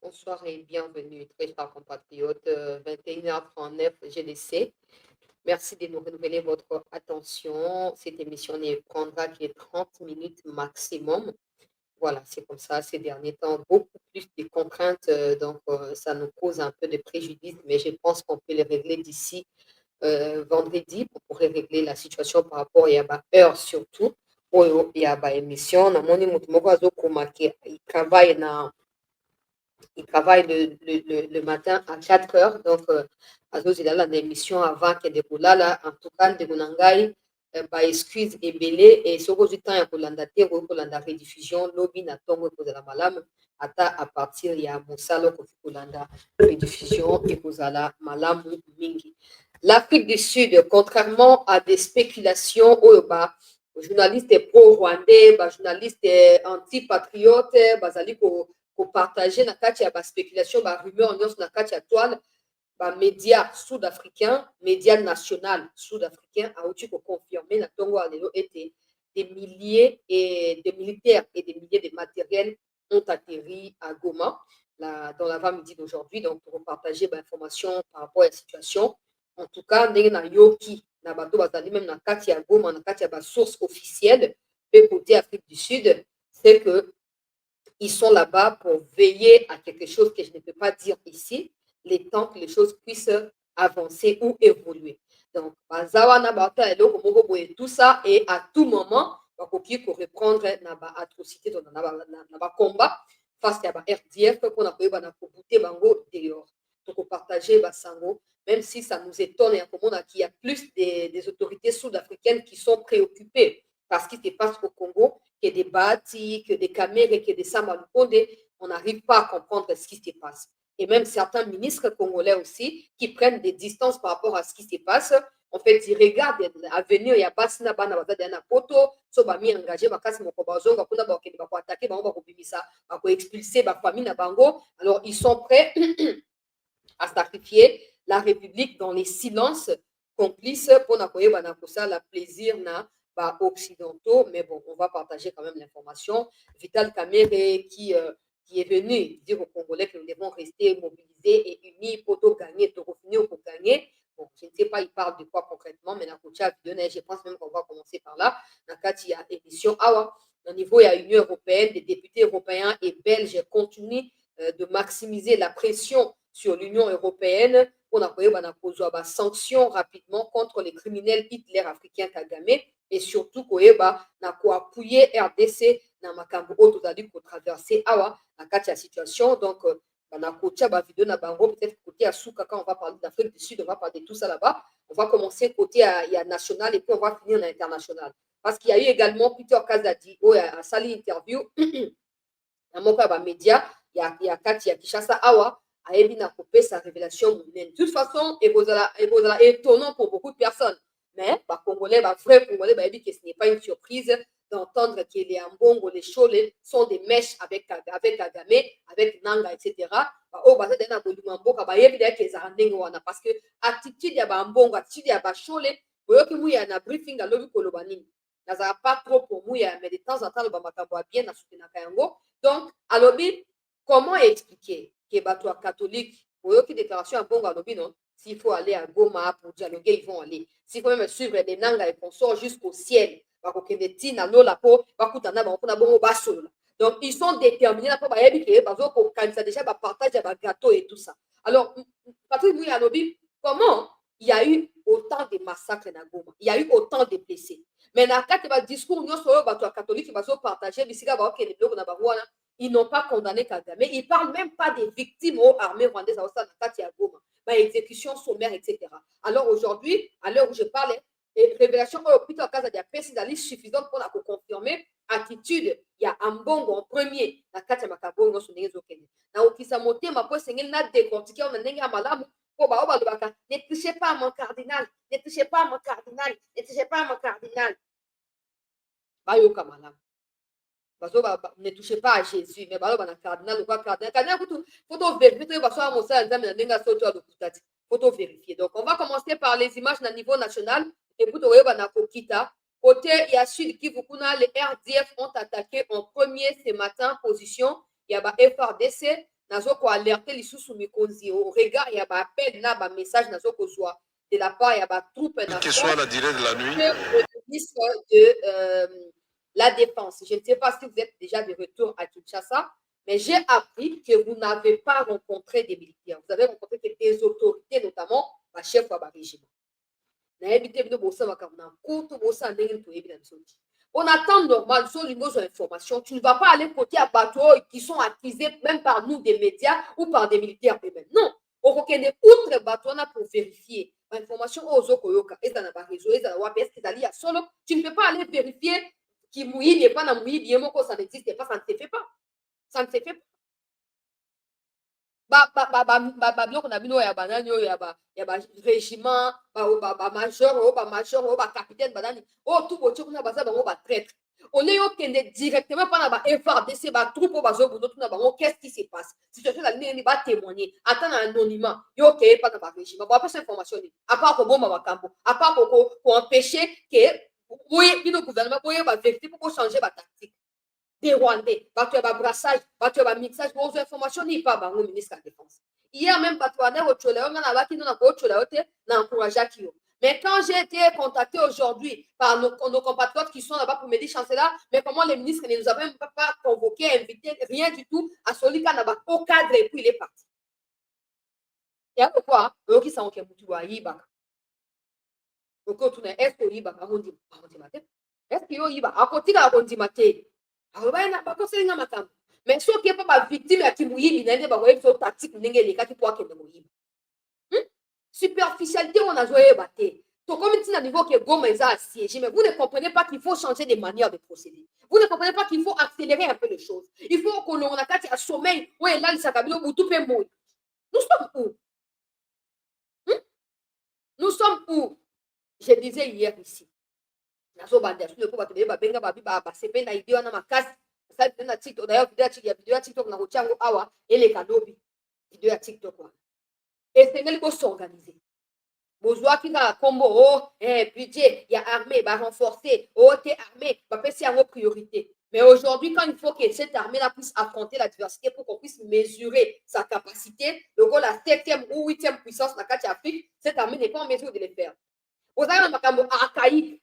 Bonsoir et bienvenue, très chers compatriotes. 21h39 GDC. Merci de nous renouveler votre attention. Cette émission ne prendra que 30 minutes maximum. Voilà, c'est comme ça ces derniers temps, beaucoup plus de contraintes, donc ça nous cause un peu de préjudice, mais je pense qu'on peut les régler d'ici vendredi. On pourrait régler la situation par rapport à la heure surtout. Il y a une émission, il travaille dans il travaille le matin à 4 heures. Donc, il a l'émission avant que de là. En tout cas, de Gonangai, excuse et belé. Et ce que du temps, il y a pour la rediffusion, lobby na tongo pour la malam. À partir, il y a Moussalo pour la rediffusion et pour la malam mingi. L'Afrique du Sud, contrairement à des spéculations, journalistes pro-rwandais, journalistes anti-patriotes, pour partager na kati ya spéculation, rumeur nyonso na kati ya toile, média sud-africain, média national sud-africain auti confirmer na tongo ya lelo ete des milliers et des militaires et des milliers de matériels ont atterri à Goma dans l'avant-midi d'aujourd'hui. Donc, pour partager l'information par rapport à la situation. En tout cas, ndenge na yoki na bato bazali même na kati ya Goma, na kati ya source officielle, pe côté Afrique du Sud, c'est que ils sont là-bas pour veiller à quelque chose que je ne peux pas dire ici, les temps que les choses puissent avancer ou évoluer. Donc, tout ça, et à tout moment, bakoki ko reprendre na ba atrocité dans na ba combat face à ba RDF qu'on a koyeba na ko bouter bango dehors. Donc, partager basango, même si ça nous étonne qu'il y a plus des autorités sud-africaines qui sont préoccupées par ce qui se passe au Congo, que des bâtis, que des caméras, que des Samalukonde, on n'arrive pas à comprendre ce qui se passe. Et même certains ministres congolais aussi, qui prennent des distances par rapport à ce qui se passe, en fait, ils regardent à venir, il y a Basina Bana Bazadana Poto, Sobami engagé, Bakasi Mokobazo, Bakuna Bakene, Bako attaquer, Bako Bakobimisa, Bako expulser, Bafami Nabango. Alors, ils sont prêts à sacrifier la République dans les silences complices pour n'akoye banakosa la plaisir na occidentaux, mais bon, on va partager quand même l'information. Vital Kamerhe qui est venu dire aux Congolais que nous devons rester mobilisés et unis pour tout gagner, pour finir pour gagner. Bon, je ne sais pas, il parle de quoi concrètement, mais je pense même qu'on va commencer par là. Dans le cas, il y a émission Awa. Au niveau, il y a l'Union européenne, des députés européens et belges continuent de maximiser la pression sur l'Union européenne pour des sanctions rapidement contre les criminels Hitler africains Kagame et surtout appuyer RDC dans makambo oyo tozali traverser awa na kati ya situation. Donc banakotia vidéo na bango peut-être côté à Souka. Quand on va parler d'Afrique du Sud, on va parler de tout ça là-bas. On va commencer côté à national et puis on va finir à international, parce qu'il y a eu également Peter Kazadi a sali interview na moko ya bamédia ya kati ya Kinshasa awa ayebi na kopesa révélation monene. De toute façon, ekozala étonnant pour beaucoup de personnes, mais Congolais, vrais Congolais, bayebi que ce n'est pas une surprise d'entendre que les Ambongo, les Chole sont des mèches avec Kagame, avec Nanga, etc. Parce que attitude ya Ambongo, attitude ya Chole, boyoki muya na briefing alobi koloba nini. Nazala pas trop pour muya, mais de temps en temps, le bamakambo bien na soutenaka yango. Donc, alobi, comment expliquer que bato catholique, oyoki déclaration à Bongo alobi, non? S'il faut aller à Goma pour dialoguer, ils vont aller. S'il faut même suivre les Nanga et qu'on sort jusqu'au ciel, donc ils sont déterminés pour déjà partage gâteau et tout ça. Alors, Patrick Mouya alobi, comment il y a eu autant de massacres à Goma, il y a eu autant de blessés. Mais dans le discours, nous sommes catholiques qui vont partager, ils n'ont pas condamné Kagame. Ils ne parlent même pas des victimes aux armées rwandaises à Goma, exécution sommaire, etc. Alors aujourd'hui, à l'heure où je parle, révélation Peter Kazadi est suffisante pour la confirmer attitude. Il y a Ambongo en premier, la Katia Makabongo, son ezokene. Na okisa motema po sengeli na décortiquer on ndenge ya malamu. Ne touchez pas à mon cardinal, ne touchez pas à mon cardinal, ne touchez pas à mon cardinal. Bayoka malamu. Ne touchez pas à Jésus, mais cardinal ou pas cardinal. Faut vérifier, faut vérifier. Donc, on va commencer par les images à niveau national. Et puis, côté, il y a Sud Kivu, les RDF ont attaqué en premier ce matin, position. Il y a FRDC, nazo ko alerter lisusu mikonzi au regard ya ba appel na ba message nazo ko zwa de la part ya ba troupe na quelle soit la durée de la nuit. le ministre de la Défense. Je ne sais pas si vous êtes déjà de retour à Kinshasa, mais j'ai appris que vous n'avez pas rencontré des militaires. Vous avez rencontré des autorités, notamment le chef de régiment. On attend normal, sur les informations. Tu ne vas pas aller côté à bateaux qui sont accusés même par nous des médias ou par des militaires eux-mêmes. Non. On reconnaît outre bateau pour vérifier l'information aux Okoyoka. Et dans le réseau, et dans le est solo. Tu ne peux pas aller vérifier qui mouille n'est pas dans mouille, bien ça n'existe pas, ça ne se fait pas. Ça ne se fait pas. Biloko na bino ya banani oyo ya ba régiment ba major ba capitaine banani oyo tout botie kuna baza bango ba traître on est okende directement pana ba FARDC ba troupe bazo bono tuna bango qu'est-ce qui se passe situation la nini ba témoigner attend un anonymat yo ke pana ba régiment ba pas information ni à part ko bomba makambo à part ko empêcher que boye bino gouvernement boye ba vérité pour changer ba tactique des Rwandais, bateau ba brassage, bateau ba mixage, vos informations n'y pas bango ministre de la Défense. Hier même bateau na otchola, on a baki na otchola ote na encourager Kio. Mais quand j'ai été contacté aujourd'hui par nos compatriotes qui sont là-bas pour me dire chancelier, mais comment les ministres ne nous avaient même pas convoqué, invité, rien du tout à celui qui n'a pas au cadre et puis il est parti. Et à quoi eux qui sont kemutu wa yiba. Donc on tourne est-ce que yiba arondi matin? Est-ce que yiba à côté de arondi matin? Mais ce qui est pas victime à qui mouille, il n'a pas de tactique, n'est pas de poids qui est mouille. Superficialité, on a joué batté. Donc, comme il dit à niveau que Goma est assiégé, mais vous ne comprenez pas qu'il faut changer de manière de procéder. Vous ne comprenez pas qu'il faut accélérer un peu les choses. Il faut que l'on a un sommeil. Oui, là, il s'accabule au tout peut mouiller. Nous sommes où? Nous sommes où? Je disais hier ici. Nazo bande sur le coup battre ba benga ba biba ba sepe na ideo na makasi ça na TikTok d'ailleurs vidéo ya TikTok na kochango awa ele kadobi vidéo ya TikTok wa et c'est ngeli ko s'organiser bozwa ki ka combo budget ya armée ba renforcer t'es armée ba pesi en priorité mais aujourd'hui quand il faut que cette armée là puisse affronter l'adversité pour qu'on puisse mesurer sa capacité le go la 7e ou 8e puissance na kati Afrique cette armée n'est pas en mesure de le faire vous avez makambo archaïque.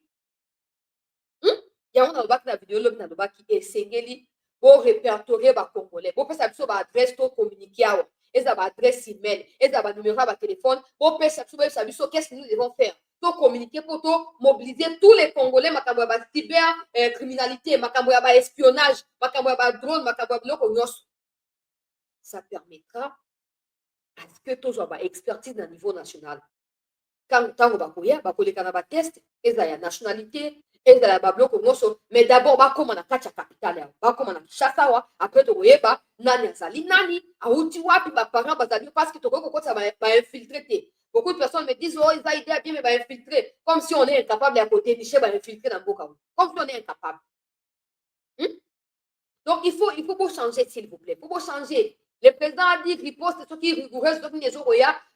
Il y a une vidéo qui est sengeli pour répertorier les Congolais. Pour faire ça, adresse to communiquer, et ça adresse email, et ça numéro de téléphone. Pour faire ça, qu'est-ce que nous devons faire? Pour communiquer, pour mobiliser tous les Congolais, makambo ya cyber criminalité, makambo ya espionnage, makambo ya drone, makambo ya biloko nyonso. Ça permettra à ce que tous aient expertise à niveau national. Quand on va courir, on va test, et ça y a nationalité. Et de la bablo mais d'abord ba comme na kati ya capitale ba comme na Kinshasa après to yeba nani azali nani auti wapi ba parents bazali parce que to ko ça va infiltrer beaucoup de personnes me disent oh ils ont idée bien mais ba infiltrer comme si on est incapable à côté nicher ba infiltrer dans boka comme si on est incapable. Donc il faut pour changer s'il vous plaît pour changer. Le président a dit riposte ce qui est rigoureuse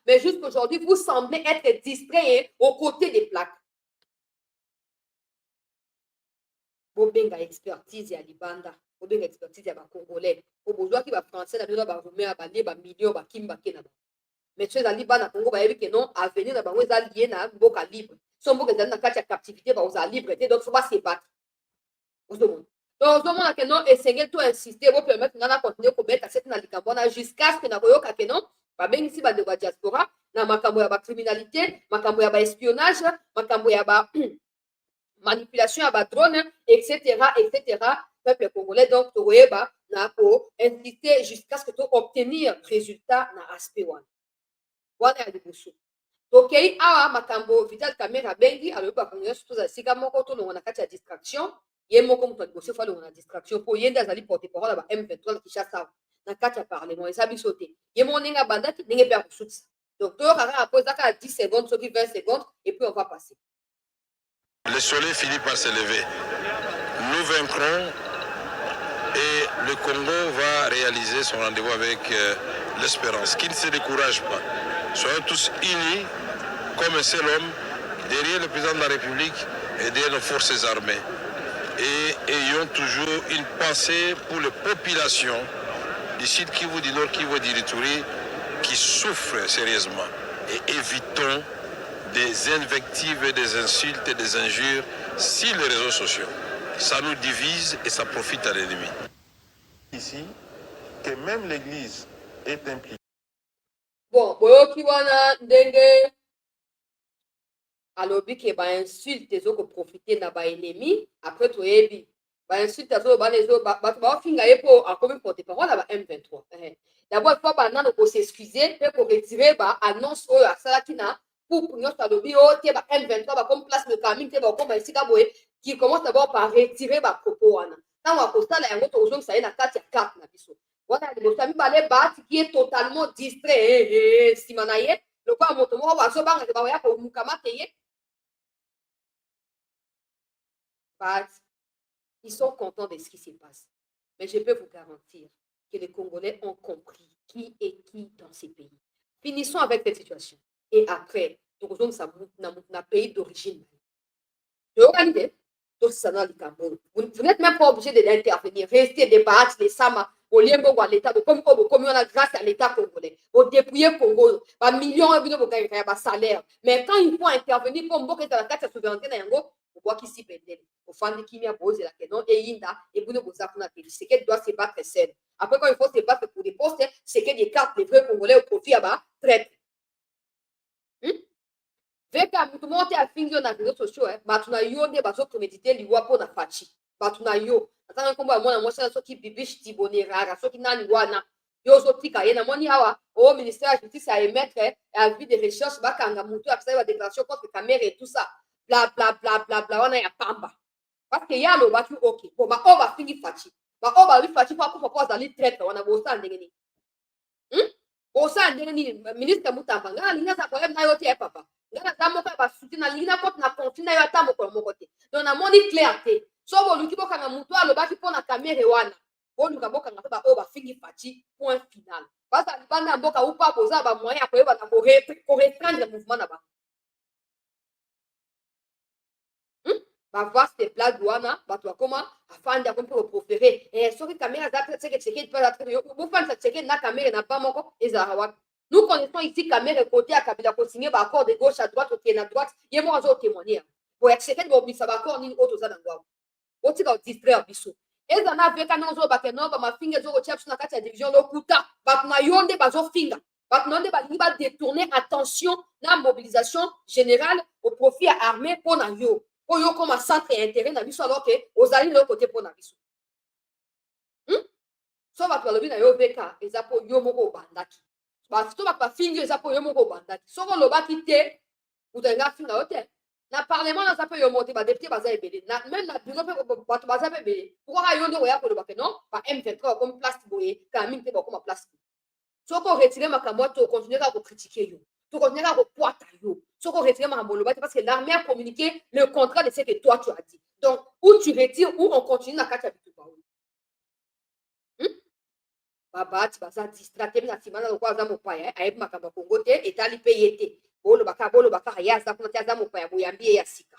mais jusqu'aujourd'hui vous semblez être distrait aux côtés des plaques. Bobenga expertise ya libanda bobenga expertise ya ba congolais obozwa ki ba français na bino ba roumain ba lié ba million ba kimba ke na ba mais tu es ali bana Congo ba yebi que non avenir na bango eza lié na mboka libre so mboka ezali na kati ya captivité ba oza libre te donc faut pas se battre ozomona donc ozomona que non esengeli to insister bo permettre ngana continuer ko mettre cette na likambo na jusqu'à ce que na koyoka que non ba bengi si ba de ba diaspora na makambo ya ba criminalité makambo ya ba espionnage makambo ya ba manipulation à ba drone, etc., etc. Peuple congolais, donc, tu vois, na ko insister jusqu'à ce que tu obtenir résultat na aspect one. Wana ya liboso. Donc, awa makambo Vital Kamerhe bengi, alors ba konyo surtout za sika moko to na kati ya distraction, ye moko mutu liboso fa na distraction po yenda azali porte-parole ba M23 Kinshasa na kati ya parlement eza biso te. Ye moninga bandaki ndenge pe akusutisa. Donc, tu aura posé 10 secondes, soki 20 secondes et puis on va passer. Le soleil finit par se lever. Nous vaincrons et le Congo va réaliser son rendez-vous avec l'espérance. Qu'il ne se décourage pas. Soyons tous unis comme un seul homme derrière le président de la République et derrière nos forces armées. Et ayons toujours une pensée pour les populations du Sud Kivu, du Nord Kivu, du Ituri, qui souffrent sérieusement. Et évitons des invectives, des insultes et des injures sur les réseaux sociaux. Ça nous divise et ça profite à l'ennemi. Ici, que même l'Église est impliquée. Bon, boyoki wana ndenge alobi ke ba insulte ezoko profiter na ba ennemi après toyebi ba insulte azo ba lezo bato baofinga ye po akomi porte-parole na ba M23. D'abord il faut banano ko s'excuser pe ko retirer ba annonce oyo asalaki na pour nyonso alobi o te ba M23 ba comme place de Camille te ba okoma esika boye qui commence d'abord par retirer ba propos wana ntango akosala yango tozongisa ye na kati ya carte na biso wana liboso ya mibale baatiki ye totalement distrait nsima na ye lokola moto moko bazobanga te baoya komukama te ye ils sont contents de ce qui se passe. Mais je peux vous garantir que les Congolais ont compris qui est qui dans ces pays. Finissons avec cette situation. Et après, nous rejoignons notre pays d'origine. Vous n'êtes même pas obligé d'intervenir. Restez débattre les Sama, au Liembo ou à l'État, comme on a grâce à l'État congolais, au dépouiller Congo, par millions de salaires. Mais quand il faut intervenir, comme beaucoup de la carte de souveraineté, on voit qu'ici, au fan de Kimia Bose, la Kenon, et Inda, et Bruno Bozakuna, c'est qu'elle doit se battre seule. Après, quand il faut se battre pour des postes, c'est qu'elle écarte les vrais Congolais au profit à bas, traite. Veka mutu mote afingi na réseaux sociaux bato na yo nde bazopremedite liwa mpo na faci bato na yo atanga nkombo ya mwana mwasi soki bibish tibone rara soki nani wana yo ozotika ye namoni awa o ministère ya justice ya émettre avis de recherche bakanga mutu apesali badéclaration contre caméra et tout ça bla bla bla bla bla wana ya pamba parce que ye alobaki ok po baoyo bafingi faci baoyo balobi faci mpo akufa mpo azali traître wana bosala ndenge nini osala ndenge nini ministre mutamba ngai nalingi aza problème na yo te ye papa ngai naza moko ya basuti nalingi nakoti na konflit na yo ata mokolo moko te donc namoni clair te so boluki bokanga motu alobaki mpo na kamere wana boluka bokanga mpe baoyo bafingi faci point final basa libanda ya mboka upa boza bamoyen ya koyeba na korestreindre mouvement na bango bavaste blague wana bato bakoma afandi akomi mpe koprofere soki kamere aza tseke tseke bofandisa tseke na kamere na ba moko ezalaka wapi nous connaissons ici kamere côté ya kabila kosigner baaccord de gauche à droite okende na droite ye moko azotémoigner boya tseke bobimisa baaccord nini oyo toza nango awa otika odistraire biso eza na veka na ozobake no bamafinga ezokotia biso na kati ya division lokuta bato na yo nde bazofinga bato na yo nde balingi badétourner attention na mobilisation générale au profit ya armée mpo na yo oyo koma centre ya intérêt na biso alors ke ozali na yo kote mpo na biso so bato balobi na yo veka eza mpo yo moko obandaki so bato bafingi eza mpo yo moko obandaki soki olobaki te utolinga finga yo te na parlement naza mpe yo moko te badepute baza ebele même na biro mpe bato baza mpe ebele pourquoi yo nde oya koloba ke non ba M23 bakomi place boye kala mingi mpe bakoma place soki oretire makambo ate okontinue kaka kokritike yo tokontinue kaka kopwata yo soki oretire makambo oloba te parce que l'armée a communiqué le contrat de ce que toi tu as dit donc ou tu retires ou on continue na kati ya bitumba oyo babati baza distrate na nsima na lokola aza mopaya ayebi makambo ya kongo te etali mpe ye te bolobaka ye aza kuna te aza mopaya boyambi ye ya sika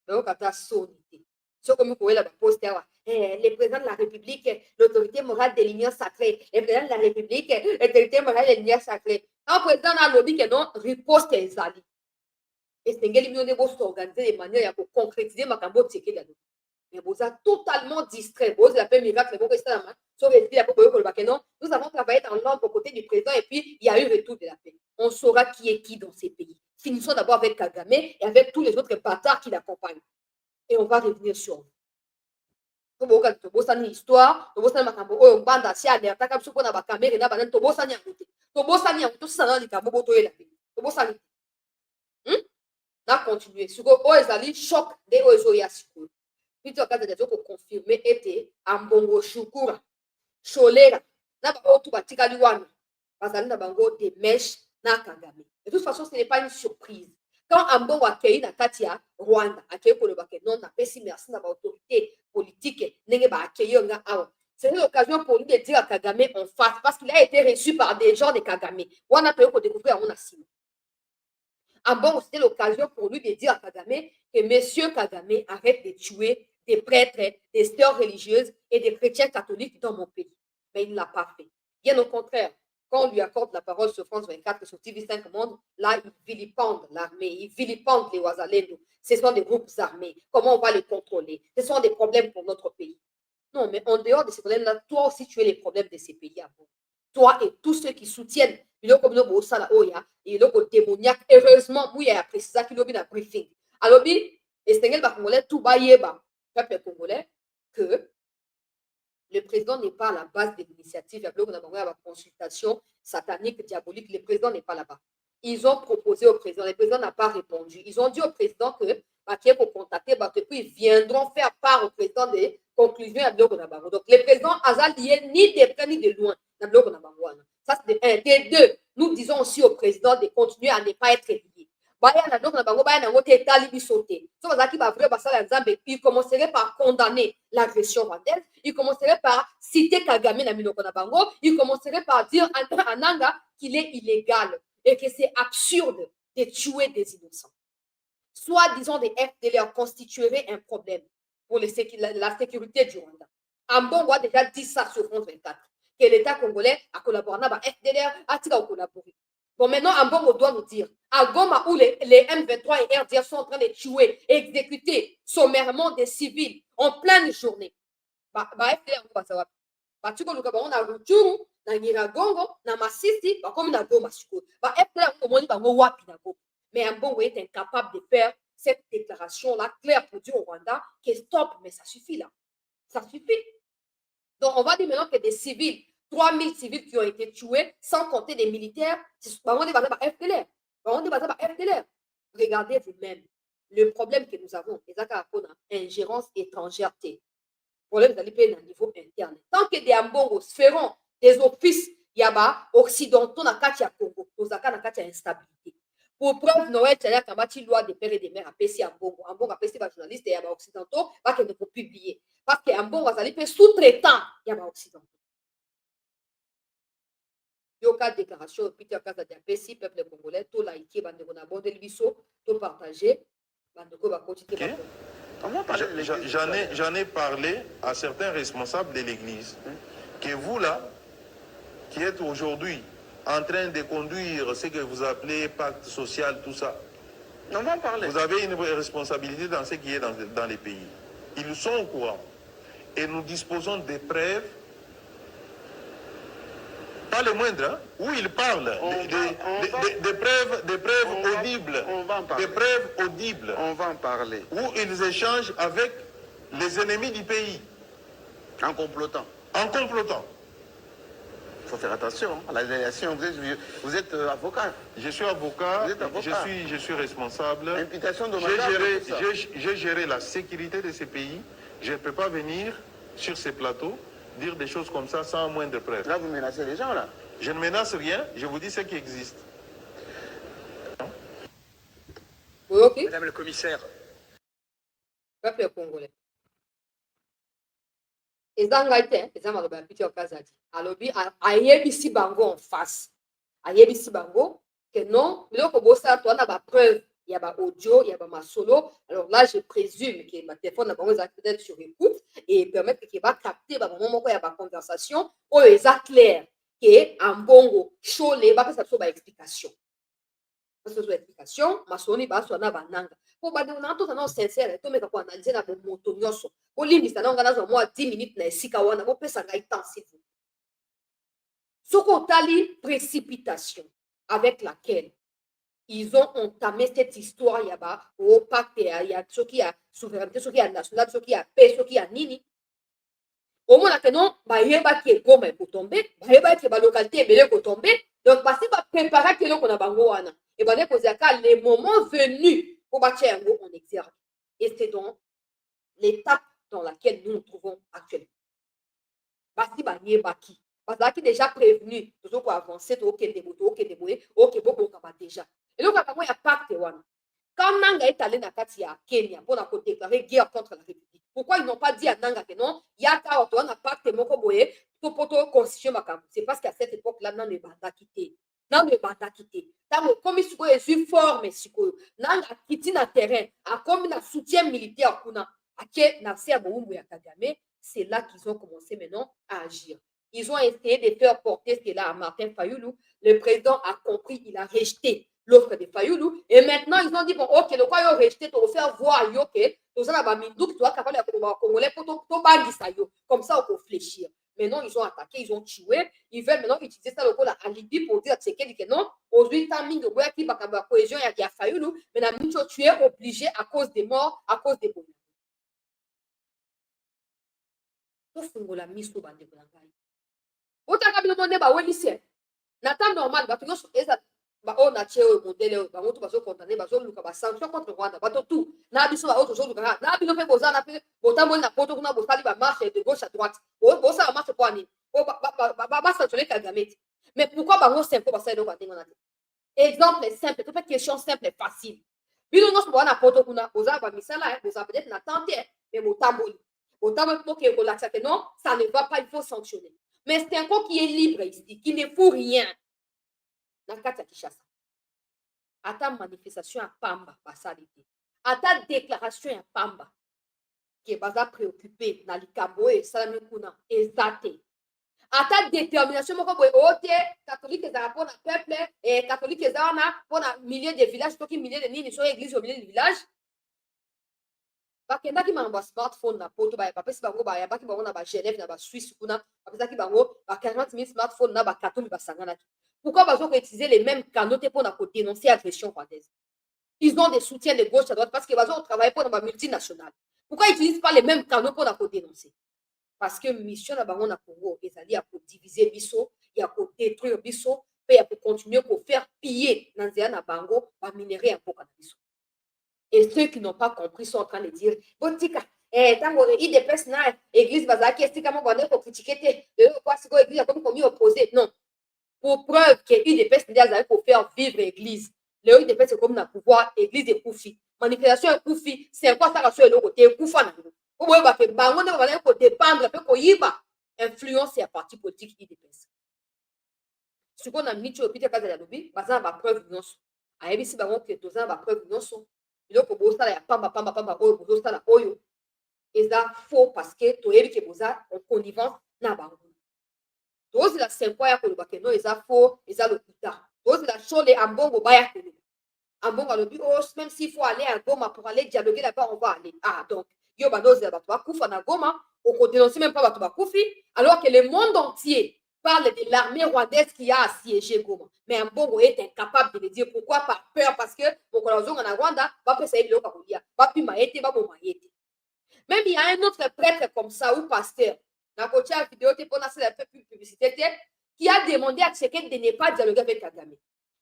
bayoka ta soni te soki omi kowela baposte awa le président de la république l'autorité morale de l'union sacrée le président de la république l'autorité morale de l'union sacrée un président na alobi ke non riposte ezali esengeli bino nde bosorganize de manière ya koconcrétiser makambo otiekeli alobi mais vous êtes totalement distrait. Vous avez miracle, nous avons travaillé dans l'ombre aux côtés du président et puis il y a eu retour de la paix. On saura qui est qui dans ces pays. Finissons d'abord avec Kagame et avec tous les autres bâtards qui l'accompagnent. Et on va revenir sur eux. Tobosani histoire, tobosani makambo oyo mbanda si alertaka biso mpona bakamere na banani tobosani yango te. Tobosani yango tosala likambo botoyela te. Tobosani. Na continuer. Siko oyo ezali choc nde oyo ezoya sikoyo. Puis okaza dezo koconfirme ete ambongo shukura sholera na bango tu batikali wana bazali na bango de mèche na Kagame. De toute façon, ce n'est pas une surprise. Quand ambongo akei na kati ya Rwanda akei koloba ke non napesi merci na baautorité politique ndenge baakei nga awa. C'est l'occasion pour lui de dire à Kagame en face parce qu'il a été reçu par des gens de Kagame. Wana toyo ko découvrir on a sima. Ambongo, c'était l'occasion pour lui de dire à Kagame que monsieur Kagame arrête de tuer des prêtres, des sœurs religieuses et des chrétiens catholiques dans mon pays. mais il ne l'a pas fait. Bien au contraire, quand on lui accorde la parole sur France 24, sur TV5 Monde, là, il vilipende l'armée, il vilipende les Ouazalendo. Ce sont des groupes armés. Comment on va les contrôler? Ce sont des problèmes pour notre pays. Non, mais en dehors de ces problèmes-là, toi aussi, tu es les problèmes de ces pays. Toi et tous ceux qui soutiennent le démoniaque. Heureusement, il y a précisé qu'il y a un briefing. Alors, et Congolais, tout peuple congolais, que le président n'est pas à la base de l'initiative. Il y a une consultation satanique, diabolique. Le président n'est pas là-bas. Ils ont proposé au président. Le président n'a pas répondu. Ils ont dit au président que il faut contacter, puis ils viendront faire part au président des conclusions. Donc, le président n'a lié ni de près ni de loin. Ça, c'est un. Des deux, nous disons aussi au président de continuer à ne pas être lié. Il commencerait par condamner l'agression rwandaise, il commencerait par citer Kagame na Minoko na bango, il commencerait par dire à Ananga qu'il est illégal et que c'est absurde de tuer des innocents. Soit, disons, des FDLR constitueraient un problème pour la sécurité du Rwanda. Ambongo a déjà dit ça sur France 24, que l'État congolais a collaboré avec FDLR, a collaboré. Bon, maintenant, Ambongo doit nous dire, à Goma où les M23 et RDF sont en train de tuer et exécuter sommairement des civils en pleine journée, FDLR va savoir. Tu peux on a Rutshuru, na Nyiragongo, na Masisi, comme na Goma Siko. FDLR mais Ambongo est incapable de faire cette déclaration-là claire pour dire au Rwanda que stop, mais ça suffit là. Ça suffit. Donc, on va dire maintenant que des civils, 3000 civils qui ont été tués, sans compter des militaires, on est basé par FDLR. Regardez vous-même le problème que nous avons, c'est ingérence étrangère. Le problème, vous allez payer à niveau interne. Tant que des Ambongos feront des offices occidentaux dans le Congo, nous avons une instabilité. Pour preuve, Noël, il y a une loi des pères et des mères à PC Ambongo. Ambongo a PC par journaliste et il y a occidentaux qui ne faut publier. Parce que Ambongo va aller sous-traitant, il y a occidentaux. Il y a une déclaration, Peter Kaza de PC, peuple congolais, tout laïque, bande de abondé le biseau, tout partagé, bande de va continuer. J'en ai parlé à certains responsables de l'Église, que vous là, qui êtes aujourd'hui en train de conduire ce que vous appelez pacte social, tout ça, on va en parler. Vous avez une responsabilité dans ce qui est dans les pays. Ils sont au courant. Et nous disposons des preuves, pas les moindres, hein, où ils parlent, des preuves audibles. Des preuves audibles. On va en parler. Où ils échangent avec les ennemis du pays. En complotant. En complotant. Il faut faire attention à la délégation. Vous êtes avocat. Je suis avocat. Vous êtes avocat. Je suis responsable. Imputation de J'ai géré la sécurité de ces pays. Je ne peux pas venir sur ces plateaux dire des choses comme ça sans moindre preuve. Là, vous menacez les gens, là. Je ne menace rien. Je vous dis ce qui existe. Madame le commissaire. Peuple congolais. Ezangaite, ezamaloba Peter Kazadi. Alobi ayebisi bango en face. Ayebisi bango que non, biloko bosa toi na ba preuve, il y a ba audio, il y a ba masolo. Alors là, je présume que ma téléphone na bango peut-être sur écoute et permettre qu'il va capter ba moment moko ya ba conversation o eza clair que ambongo chole ba pesa so ba explication. Parce que so explication, masoni ba so na bananga. Pour ba de na to na sincère, to meka ko analyser na bo moto nyoso. Olimbisa na ngana zo moi 10 minutes na esika wana bo pesa ngai temps s'il vous. Sokotali précipitation avec laquelle ils ont entamé cette histoire yaba au pacte ya soki ya souveraineté soki ya nationale soki ya paix soki ya nini. Au moins que non ba yeba ki Goma ko tomber, ba yeba ki ba localité ebele ko tomber. Donc parce ba préparer que ko na bango wana. Et ba ne poser ka les moments venus pour battre yango en exergue. Et c'est donc l'étape dans laquelle nous nous trouvons actuellement. Basi ba yeba ki parce qu'il est déjà prévenu, toujours pour avancer, ok, déjà. Et donc, il y a pacte. Quand Nanga est allé dans Kenya pour déclarer guerre contre la République, pourquoi ils n'ont pas dit à Nanga que non, il y a un pacte pour constituer ma. C'est parce qu'à cette époque-là, Nanga ne va pas quitter. Nanga ne va pas quitter. Comme il est fort, mais Nanga a quitté le terrain, comme un soutien militaire, c'est là qu'ils ont commencé maintenant à agir. ils ont essayé de faire porter cela à Martin Fayoulou. Le président a compris, il a rejeté l'offre de Fayoulou. Et maintenant, ils ont dit, bon, ok, le quoi, ils ont rejeté, tu vas faire voir, ok, tu dois capable de Congolais pour comme ça, on peut fléchir. Maintenant, ils ont attaqué, ils ont tué. Ils veulent maintenant utiliser ça le alibi pour dire que non, aujourd'hui, Taming, qui va avoir cohésion, il y a Fayoulou, mais tu es obligé à cause des morts, à cause des bombes. Tofungola miso bandeko na ngai otaka bino monde bawelisi na temps normal bato nyonso eza baoyo na tie oyo modele oyo bango to bazokondane bazoluka basanction contre Rwanda bato tu na biso baoyo tozoluka na bino mpe bozala mpe botamboli na poto kuna bosali bamarche de gauche à droite bosala marche mpo ani basanctionne Kagame te mais pourquoi bango simple basala eloko bandenge wana te exemple simple to mpe question simple facile bino nyonso boza na poto kuna bozala bamisala bozala peut-être na temps te mais botamboli autant pour que non, ça ne va pas, il faut sanctionner. Mais c'est un corps qui est libre ici, qui ne fout rien. Dans le cas de Kinshasa. À ta manifestation à Pamba, à ta déclaration à Pamba, qui est basée préoccupée dans le Cabo et Salamikuna, exacté. À ta détermination, catholique, pour le peuple, et catholique, pour un millier de villages, pour milliers de lignes, sur l'église au milieu du village. Bakendaki mamba smartphone na poto ba bapesi bango ba yabaki bango na ba Genève na ba Suisse kuna bapesaki bango ba 40 000 smartphone na ba katoli basanganaki. Pourquoi bazo utiliser les mêmes canaux pour na ko dénoncer agression rwandaise? Ils ont des soutiens de gauche à droite parce que bazo travailler pour na multinationale. Pourquoi ils utilisent pas les mêmes canaux pour na ko dénoncer? Parce que mission na bango na Congo ezali à ko diviser biso, ya ko détruire biso, pe ya ko continuer ko faire piller na nzela na bango ba minerai ya mboka na biso. Et ceux qui n'ont pas compris sont en train de dire, Botika, tant il dépêche na église bazaki, est-ce qu'on pour critiquer quoi c'est quoi église a comme opposé? Non. Pour preuve que il dépêche pour faire vivre l'église. Le il dépêche comme na pouvoir église de Koufi. Manifestation de Koufi, c'est quoi ça la sur le côté Koufa na. Pour moi ba que bango ne va pas dépendre peu ko yiba influence ya parti politique il dépêche. Ce qu'on a mis au pite kaza ya lobi, bazana ba preuve nyonso. Ayebisi bango que tozana ba preuve nyonso. Biloko bozosala ya pamba oyo bozosala oyo eza faux parce que toyebi ke boza en connivence na bango tozela sempo ya koloba ke no eza faux eza lokuta tozela chole ambongo baya koloba ambongo alobi oh même s'il faut aller à Goma pour aller dialoguer là-bas on va aller donc yo bandozela bato bakufa na Goma okodénoncer même pas bato bakufi alors que le monde entier parle de l'armée rwandaise qui a assiégé Goma. Mais Mbongo est incapable de le dire. Pourquoi? Par peur. Parce que mon collègue en Rwanda va faire ça. Même il y a un autre prêtre comme ça ou pasteur. Dans la vidéo, publicité, qui a demandé à Tshisekedi de ne pas dialoguer avec Kagame.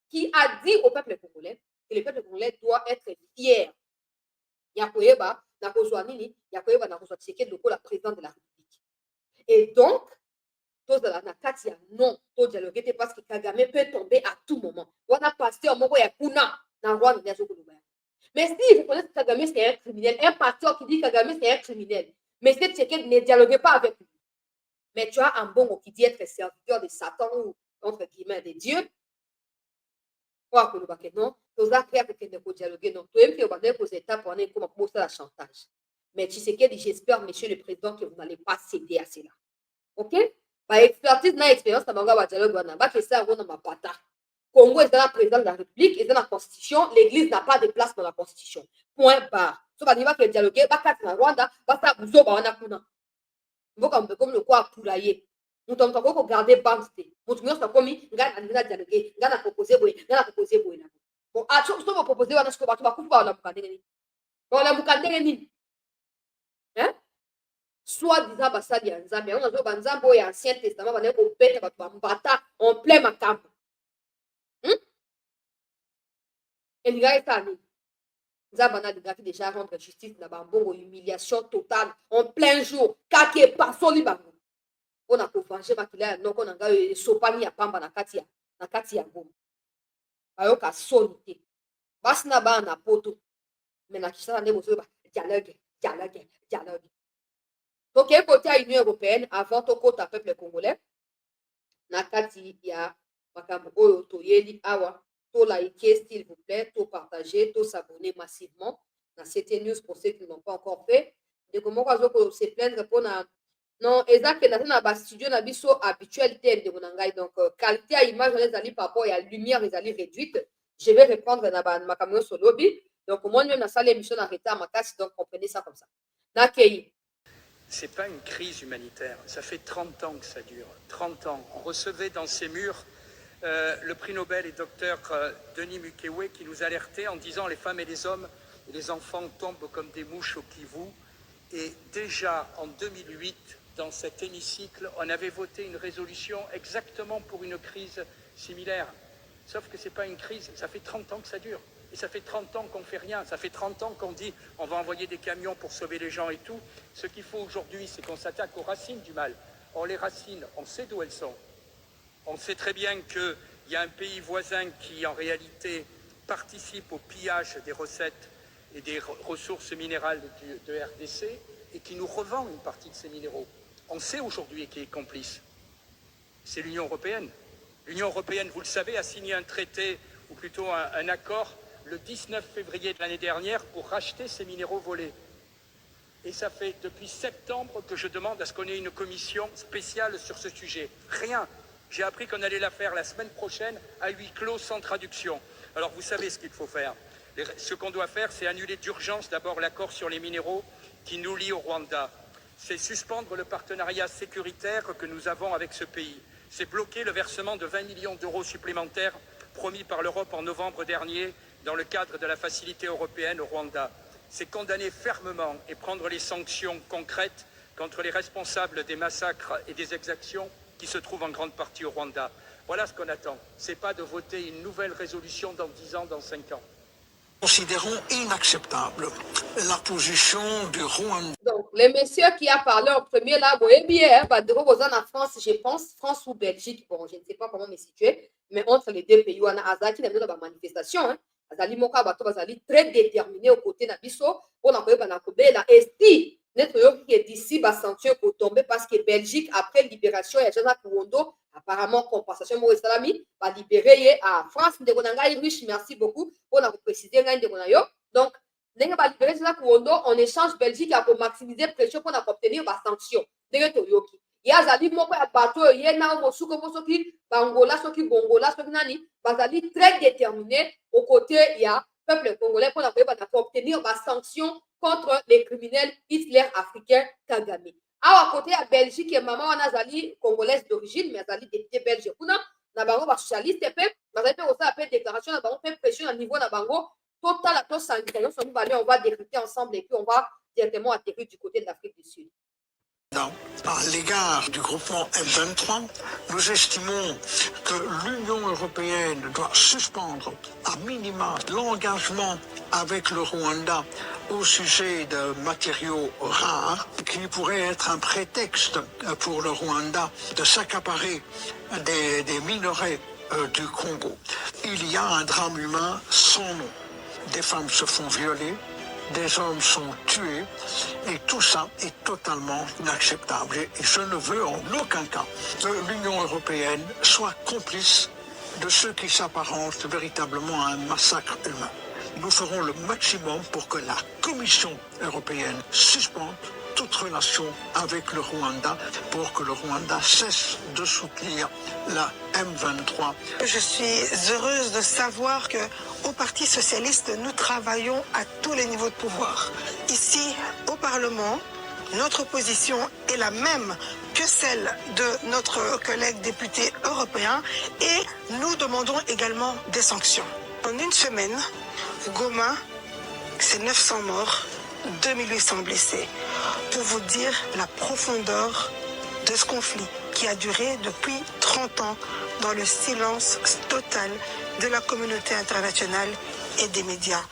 Qui a dit au peuple congolais que le peuple congolais doit être fier. Yakoyeba, Nakozwanini, Yakoyeba, Nakozwatshisekedi, le président de la République. Et donc, non, to dialoguer parce que Kagame peut tomber à tout moment. On a pasteur moko ya kuna na Rwanda ya zokoloba. Mais si vous connaissez Kagame c'est un criminel, un pasteur qui dit Kagame c'est un criminel, mais c'est Tshisekedi ne dialogue pas avec lui. Mais tu as un bon qui dit être serviteur de Satan ou entre guillemets de Dieu. Quoi que le non, tous à faire que ne peut dialoguer non. Tout même que on va poser étape pour aller comme pour ça la chantage. Mais Tshisekedi, j'espère monsieur le président que vous n'allez pas céder à cela. OK? Par expertise na expérience na bango ba dialogue wana ba kesa ngo na mapata Congo est dans la président de la République et dans la constitution l'église n'a pas de place dans la constitution point barre so ba niba que dialoguer ba kati na Rwanda ba sa buzo ba wana kuna mboka mbe comme le quoi poulailler muto mtoko ko garder banque muto nyonso komi ngana ndina dialoguer ngana proposer boy na bon so ba proposer wana sko ba to ba kufa ba la mukandenge ni hein soi-disant basali ya nzambe yango nazo banzambe oyo ya ancien testament banaye kobeta bato bambata en plein makambo elingaki esala nini nzambe analingaki déjà rendre justice na bambongo humiliation totale en plein jour kaki epasoli bango mpona kovange makila ya noko na ngai esopani ya pamba na kati ya Goma bayoka soni te basi na bana na poto me na Kinshasa nde bozoyeba dialogue donc côté à l'Union européenne avant to kota peuple congolais na kati ya makambo oyo toyeli awa to liker s'il vous plaît to partager to s'abonner massivement dans cette news pour ceux qui n'ont pas encore fait de comment on va se plaindre pour Non, exact, dans un studio habituel donc qualité à image les ali par rapport à la lumière les ali réduite. Je vais reprendre ma camion sur lobby. Donc moi même dans salle émission arrêtée à ma casse, donc comprenez ça comme ça. Nakei. C'est pas une crise humanitaire, ça fait 30 ans que ça dure, 30 ans. On recevait dans ces murs le prix Nobel et docteur Denis Mukwege qui nous alertait en disant les femmes et les hommes et les enfants tombent comme des mouches au Kivu. Et déjà en 2008, dans cet hémicycle, on avait voté une résolution exactement pour une crise similaire. Sauf que ce n'est pas une crise, ça fait 30 ans que ça dure. Et ça fait 30 ans qu'on ne fait rien, ça fait 30 ans qu'on dit on va envoyer des camions pour sauver les gens et tout. Ce qu'il faut aujourd'hui, c'est qu'on s'attaque aux racines du mal. Or, les racines, on sait d'où elles sont. On sait très bien qu'il y a un pays voisin qui, en réalité, participe au pillage des recettes et des ressources minérales de RDC et qui nous revend une partie de ces minéraux. On sait aujourd'hui qui est complice. C'est l'Union européenne. L'Union européenne, vous le savez, a signé un traité, ou plutôt un accord, le 19 février de l'année dernière pour racheter ces minéraux volés. Et ça fait depuis septembre que je demande à ce qu'on ait une commission spéciale sur ce sujet. Rien. J'ai appris qu'on allait la faire la semaine prochaine à huis clos sans traduction. Alors vous savez ce qu'il faut faire. Ce qu'on doit faire, c'est annuler d'urgence d'abord l'accord sur les minéraux qui nous lie au Rwanda. C'est suspendre le partenariat sécuritaire que nous avons avec ce pays. C'est bloquer le versement de 20 millions d'euros supplémentaires promis par l'Europe en novembre dernier dans le cadre de la facilité européenne au Rwanda. C'est condamner fermement et prendre les sanctions concrètes contre les responsables des massacres et des exactions qui se trouvent en grande partie au Rwanda. Voilà ce qu'on attend. Ce n'est pas de voter une nouvelle résolution dans 10 ans, dans 5 ans. Considérons inacceptable la position du Rwanda. Donc, le monsieur qui a parlé en premier là, vous voyez bien, en France, je pense, France ou Belgique, bon, je ne sais pas comment me situer, mais entre les deux pays, on a Azaki, dans la manifestation, Azali Moka, Bato, Azali, très déterminé aux côtés de Bisso, on a fait la esti, notre qui est d'ici, va sentir pour tomber parce que Belgique, après libération, il y a Jana Kurondo, apparemment, compensation, Maurice Salami, va libérer à France, riche, merci beaucoup, on a précisé, donc, en échange, Belgique a maximiser la pression pour obtenir des sanctions. Il y a des bateaux, il y a des Bangola, Bongola, très déterminés. Au côté, il y a le peuple congolais pour obtenir des sanctions contre les criminels Hitler africains Kagame. À côté, il y a Belgique et maman, on a des congolaises d'origine, mais des députés belges. On a des socialistes, on a des déclarations, on a des pression à niveau de Bango. Total à tous on va décrypter ensemble et puis on va directement atterrir du côté de l'Afrique du Sud. À l'égard du groupement M23, nous estimons que l'Union européenne doit suspendre à minima l'engagement avec le Rwanda au sujet de matériaux rares qui pourraient être un prétexte pour le Rwanda de s'accaparer des minerais du Congo. Il y a un drame humain sans nom. Des femmes se font violer, des hommes sont tués, et tout ça est totalement inacceptable. Et je ne veux en aucun cas que l'Union européenne soit complice de ce qui s'apparente véritablement à un massacre humain. Nous ferons le maximum pour que la Commission européenne suspende toute relation avec le Rwanda pour que le Rwanda cesse de soutenir la M23. Je suis heureuse de savoir que au Parti socialiste, nous travaillons à tous les niveaux de pouvoir. Ici, au Parlement, notre position est la même que celle de notre collègue député européen et nous demandons également des sanctions. En une semaine, Goma, c'est 900 morts, 2800 blessés. Pour vous dire la profondeur de ce conflit qui a duré depuis 30 ans dans le silence total de la communauté internationale et des médias.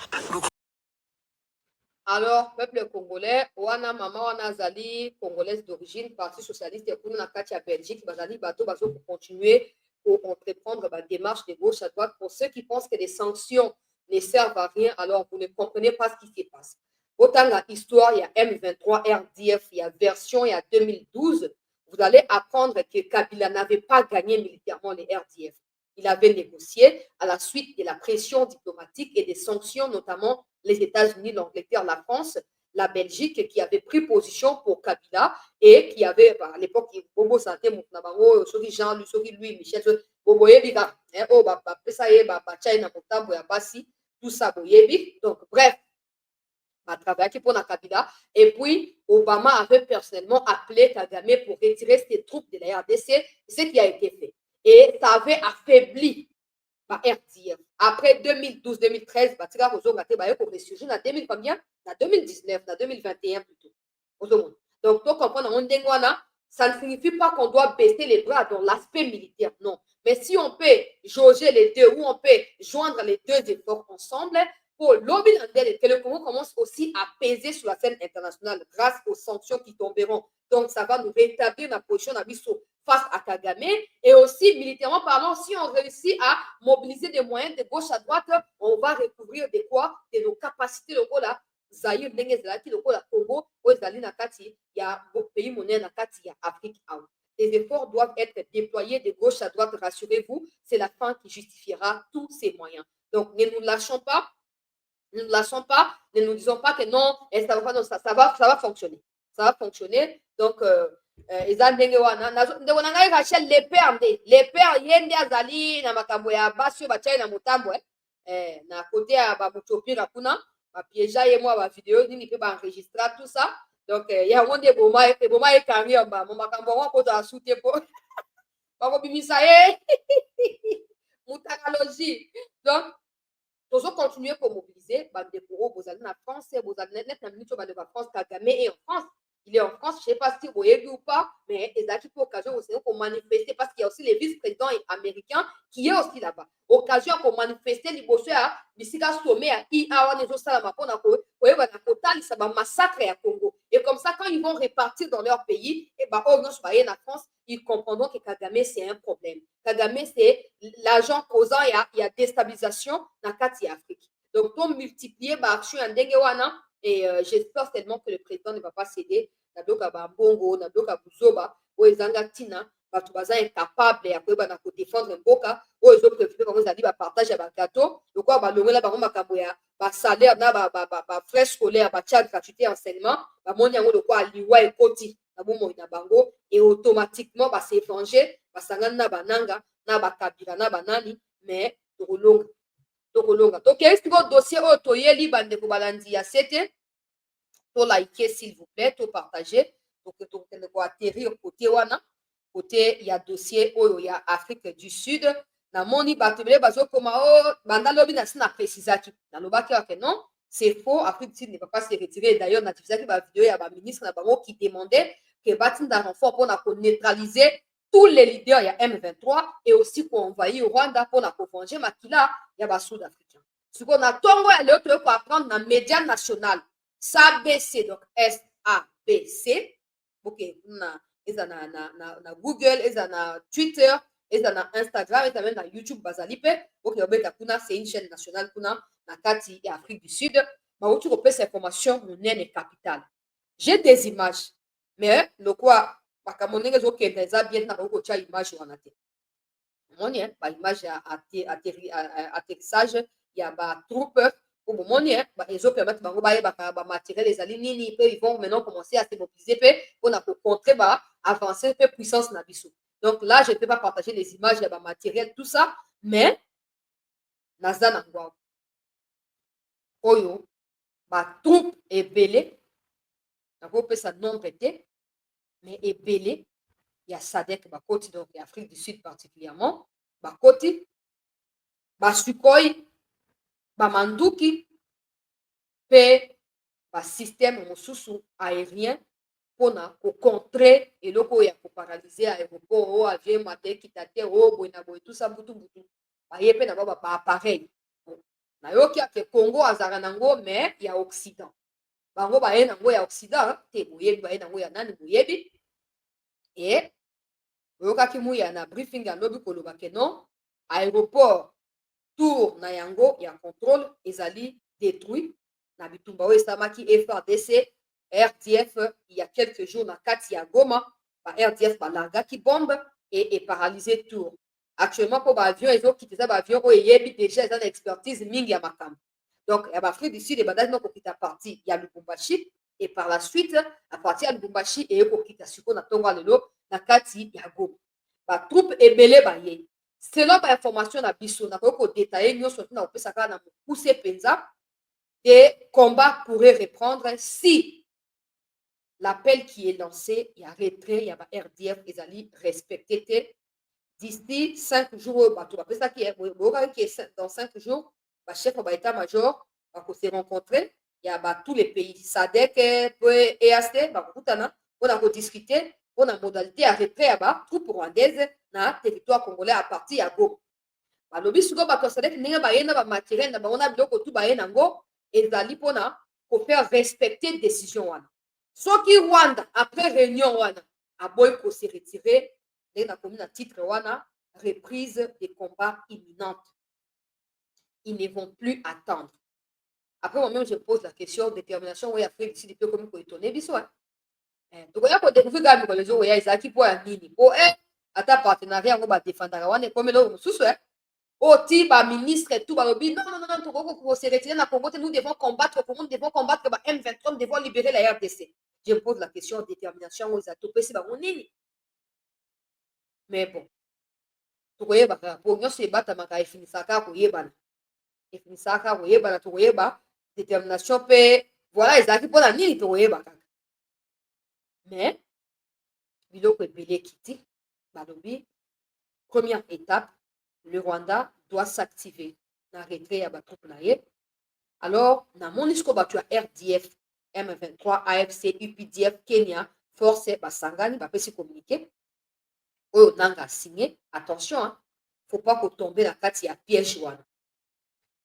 Alors, peuple congolais, Wana Mama, Wana Zali, congolaise d'origine, Parti socialiste et pour la Belgique, Bazali Bato, Bazo pour continuer pour entreprendre la démarche de gauche à droite. Pour ceux qui pensent que les sanctions ne servent à rien, alors vous ne comprenez pas ce qui se passe. Autant la histoire, il y a M23, RDF, il y a version, il y a 2012, vous allez apprendre que Kabila n'avait pas gagné militairement les RDF. Il avait négocié à la suite de la pression diplomatique et des sanctions, notamment les États-Unis, l'Angleterre, la France. la Belgique qui avait pris position pour Kabila et qui avait, à l'époque, Bobo Santé, Mouknabango, Soki Jean, Soki Louis, Michel, Bobo Yebika, oh, Pesaye, China, Mouktambo, Yabasi, tout ça, Boyebi. Donc, bref, travaillé pour la Kabila. Et puis, Obama avait personnellement appelé Kagame pour retirer ses troupes de la RDC, ce qui a été fait. Et ça avait affaibli RDF. Après 2012-2013, pour ressurgir en 2019, en 2021 plutôt. Donc, tu comprends, ça ne signifie pas qu'on doit baisser les bras dans l'aspect militaire, non. Mais si on peut jauger les deux ou on peut joindre les deux efforts ensemble, pour lobby que le Congo commence aussi à peser sur la scène internationale grâce aux sanctions qui tomberont. Donc, ça va nous rétablir la position d'Abisso face à Kagame. Et aussi, militairement parlant, si on réussit à mobiliser des moyens de gauche à droite, on va recouvrir de quoi? De nos capacités locales là. Zaïre, Dengue, le Congo, Ozali, Nakati, il y a beaucoup de pays monnaie, Nakati, il y a Afrique. Les efforts doivent être déployés de gauche à droite, rassurez-vous, c'est la fin qui justifiera tous ces moyens. Donc, ne nous lâchons pas. Ne nous lâchons pas, ne nous disons pas que non, ça va fonctionner. Ça va fonctionner. Donc, les pères, yende azali na makambo ya basi bachai na mutambo na côté ya ba muchopi na kuna ba piéja ye moi ba vidéo nini pe ba enregistrer tout ça. Donc, ya wonde boma e kari ba mo makambo wa ko ta soute po. Ba ko bimisa mutakalogie. Donc, nous allons continuer pour mobiliser. Vous allez en France, vous allez en France, Kagame est en France. Il est en France, je ne sais pas si vous voyez ou pas, mais il y a pour occasion aussi pour manifester parce qu'il y a aussi les vice-présidents américains qui est aussi là-bas. Occasion pour manifester, les bosseurs, les sommet à IA, les massacre à Congo. Et comme ça, quand ils vont repartir dans leur pays, et ben, en France, ils comprendront que Kagame, c'est un problème. Kagame, c'est l'agent causant, il y a déstabilisation dans l'Afrique. Donc, on multiplie, et j'espère tellement que le président ne va pas céder. Nadoka Bongo, Nadoka Buzoba, ou Ezanga Tina, Batubaza est capable de défendre un boka, ou ils ont préféré qu'on a dit partager un gâteau, donc quoi, l'ongé là, par salaire, frais scolaires, tchad, gratuité, enseignement, mondial de quoi, liwa et koti, bango, et automatiquement, c'est venger, sangana bananga, na kabira, na banani, mais tolonga. Donc, est-ce que votre dossier otoyeli bande ko balandi ya sete to liker s'il vous plaît, to partager donc to ko atterrir côté wana côté il y a dossier oyo ya Afrique du Sud na moni batubele bazo koma o banda lobi na sina précisaki na lobaki que non, c'est faux, Afrique du Sud ne va pas se retirer. D'ailleurs na tifisaki ba vidéo ya ba ministre na bango qui demandait que batinda renfort pour na neutraliser tous les leaders, il y a M23 et aussi pour envahir Rwanda pour la venger Makila, il y a des Sud-Africains. Ce qu'on a Tongo et l'autre pour apprendre dans les médias nationaux, SABC, donc S-A-B-C, ok, na Google, na Twitter, na Instagram, et même na YouTube, Bazalipe, ok, c'est une chaîne nationale na Kati et Afrique du Sud, mais où tu repères ces informations, mon est capitale. J'ai des images, mais le quoi, bakamonenge zokende eza bien na kokotia image wana te moni ba image ya atterrissage ya ba troupe pour moni ba ezo permettre bango ba yeba ba matériel ezali nini pe ils vont maintenant commencer à se mobiliser pe pour na contrer ba avancer pe puissance na biso. Donc là je ne peux pas partager les images ya ba matériel tout ça, mais naza na ngwa oyo ba troupe ebele na ko pesa nombre te mais ebele il y a Sadek Bakoti, donc l'Afrique du Sud particulièrement, Bakoti, Basukoi, Bamanduki, pe système mosusu aérien pour contrer et loko ya paralyser aéroport, avion, maté, kitate, boina boy, tout ça, butu. Bayepe na ba appareil. Na yoki ke Congo azaranango, mais il y a Occident. Bango baye nango ya Occident, te boyebi baye nango ya nani boyebi. Et oyokaki muya na briefing ya lobi koloba ke non, aéroport tour na yango ya contrôle ezali détruit na bitumba oyo esamaki FRDC RDF il y a quelques jours na kati ya Goma, ba RDF balangaki bombe et paralysé tour. Actuellement pour ba avion ezokita eza ba avion oyo eyebi déjà eza na expertise mingi ya makambo. Donc ya ba Afrique du Sud ebandaki noko kita parti ya Lubumbashi et par la suite à partir de Lubumbashi et kokita siko na tonga lelo na kati ya Goma ba troupe ebele ba ye selon ba information na biso na ko détailler nyonso na opesa ka na pousser penza des combats pourraient reprendre si l'appel qui est lancé il y a retrait il y a ba RDF ezali respecté d'ici 5 jours bato ba pesa qui est dans 5 jours ba chef ba état-major ba ko se rencontrer il y a tous les pays SADC et EAC ba kutana on a discuté on a modalité à retrait à ba troupe rwandaise na territoire congolais à partir à Goma ba lobi suko ba to SADC ninga ba yena ba matériel na ba on a biloko tout ba yena ngo ezali pona ko faire respecter décision wana soki Rwanda après réunion wana a boy ko se retirer na commune titre wana reprise des combats imminente ils ne vont plus attendre. Après, moi-même, je pose la question de détermination. Oui, Afrique, si tu peux comme étonner, biso. Donc, il y a pour découvrir quand même les gens, il y a Isaki pour un nini. Pour à ta partenariat, on va défendre la Rwanda. Comme l'autre, sous au type, ministre et tout, non, pour se retirer dans Congo, nous devons combattre, nous devons combattre M23, nous devons libérer la RDC. Je me pose la question de détermination, aux atopés, c'est mon nini. Mais bon, tu vois, pour nous, c'est battre ma finisaka pour yébana. Et finisaka pour yébana, tu vois, détermination pe voilà ezalaki mpona nini tokoyeba kaka mais biloko ebele ekiti balobi première étape le Rwanda doit s'activer na retrait ya batroupe na ye alors namoni siko bato ya RDF M23 AFC UPDF Kenya force basangani bapesi communiqué oyo nanga signé attention hein, faut pas kotomber na kati ya piège wana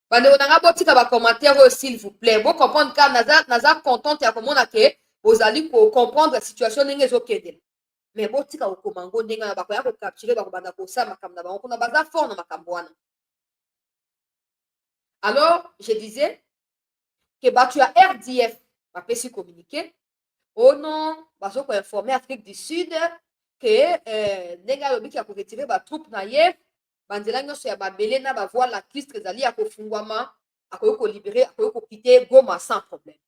bandeko nanga botika ba commentaire s'il vous plaît bo comprendre car naza contente ya komona ke bozali ko comprendre la situation ndenge ezokendela mais botika kokoma ngo ndenge na bakoya ko capturer bakobanda kosala makambo na bango kuna baza fort na makambo wana alors je disais que bato ya RDF bapesi communiqué oh non bazo ko informer Afrique du Sud que ndenge alobiki ya koretirer batroupe na ye banzela nyonso ya babele na bavoie la cristre ezali ya kofungwama akoki kolibere akoki kokite Goma sans problème.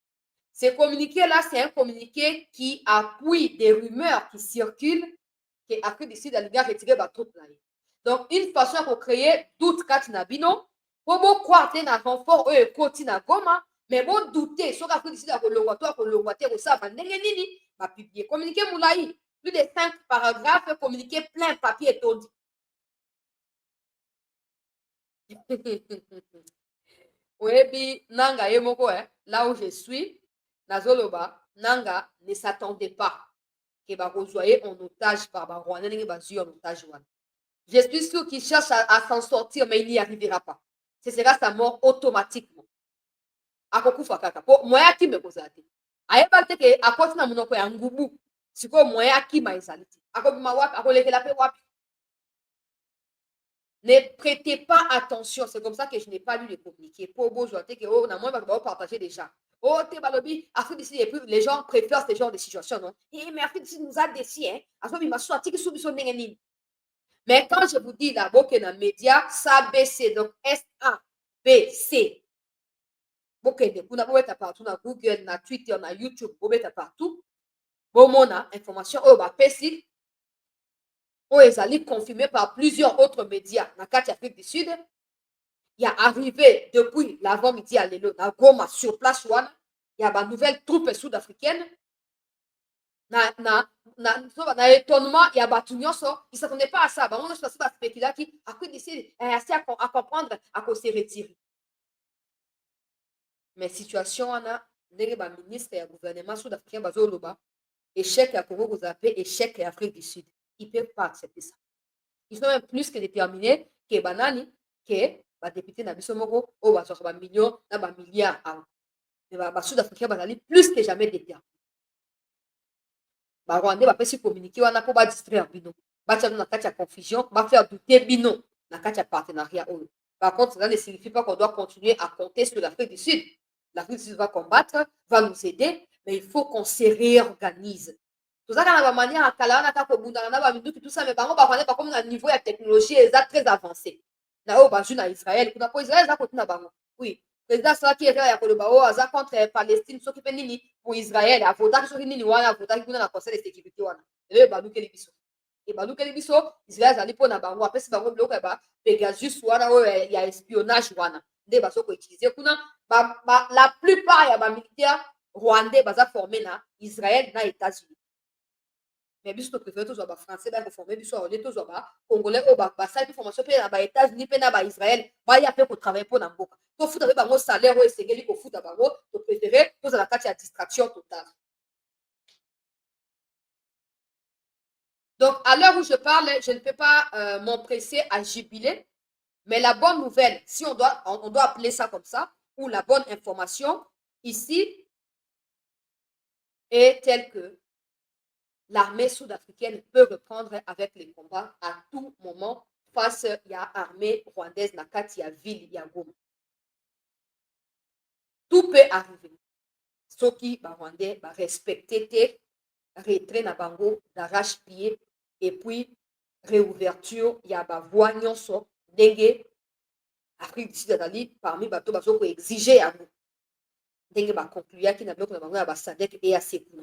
Ce communiqué-là, c'est un communiqué qui appuie des rumeurs qui circulent que Afrique du Sud a bien retiré la troupe là. Donc, une façon pour créer doute quand na bino, pour vous croire que na renfort eux côté na Goma, mais bon douter sur l'Afrique du Sud a kolongwater au ça va nini va publier communiqué moulaï plus de 5 paragraphes communiqué plein papier étondi. Oui, Nanga Yemoko, là où je suis, Nazoloba, Nanga ne s'attendait pas que va rejoindre en otage par Rwanda, en otage. Je suis sûr qu'il cherche à s'en sortir, mais il n'y arrivera pas. Ce sera sa mort automatiquement. Akokufa kaka. Po moya ki me kozati. Ayeba teke akoti na munoko ya ngubu. Siko moya ki ma ezaliti. Akobima wapi, akolekela pe wapi. Ne prêtez pas attention. C'est comme ça que je n'ai pas lu les communiqués. Pour beau, je que oh, on a moins de partager déjà. Oh, t'es balobi, Afrique d'ici, et puis les gens préfèrent ce genre de situation, non? Et mais Afrique d'ici nous a décidé, hein. Afrique m'a sorti que sous son nengeni. Mais quand je vous dis là, que dans les médias, ça baisse, donc S-A-B-C. Bokende, vous n'avez pas partout, dans Google, dans Twitter, dans YouTube, vous n'avez pas partout. Bon, mon information, oh, bah, pessi. Oh, ils allaient confirmer par plusieurs autres médias dans l'Afrique du Sud. Il y a arrivé depuis l'avant-midi à l'élo, dans Goma, sur place, il y a une nouvelle troupe sud-africaine. Dans l'étonnement, il y a Batunion, ils ne s'attendaient pas à ça. On a spéculé qui a décidé à comprendre à cause se retirer. Mais situation, on a le ministre et le gouvernement sud-africain, échec à Congo, vous appelez échec à Afrique du Sud. Ils ne peuvent pas accepter ça. Ils sont même plus que déterminés que Banani, que les députés Nabisomoko, ou les millions, les milliards. Mais les Sud-Africains sont plus que jamais déterminés. Les Rwandais vont communiquer, on a pour distraire Bino. Ils vont faire confusion, ils vont faire douter Bino dans le partenariat. Par contre, cela ne signifie pas qu'on doit continuer à compter sur l'Afrique du Sud. L'Afrique du Sud va combattre, va nous aider, mais il faut qu'on se réorganise. Tout ça, dans la manière à Kalana, tout ça, mais par contre, comme un niveau de technologie très avancé. Là, Israël, oui, président Salaki est là contre Palestine, ce qui fait nini pour Israël, a voté sur nini wana, a voté pour la conseil de sécurité wana. Et balu ke libiso. Et balu ke libiso, Israël zali pour na bango, après si bango bloqué ba Pegasus wana il y a espionnage wana. Des baso ko utiliser kuna la plupart ya ba militaires rwandais baza formé na Israël na États-Unis. Mais biso to préfère tous ba français ba formé biso on est tous ba congolais au ba ça une formation pe na ba États-Unis pe na ba Israël ba ya pe ko travailler pour na mboka. To futa be bango salaire o esengeli ko futa bango to préférer tous la carte ya distraction totale. Donc à l'heure où je parle, je ne peux pas m'empresser à jubiler, mais la bonne nouvelle, si on doit appeler ça comme ça, ou la bonne information ici est telle que l'armée sud-africaine peut reprendre avec les combats à tout moment face à l'armée rwandaise na kati ya ville ya Goma. Tout peut arriver. Ce qui ba rwandais ba respecter te retrait na bango d'arrache-pied et puis réouverture ya ba voie nyonso ndenge Afrique du Sud azali parmi bato bazo ko exiger yango ndenge ba conclure ki na bloc na bango ya ba SADC et ya sekuna.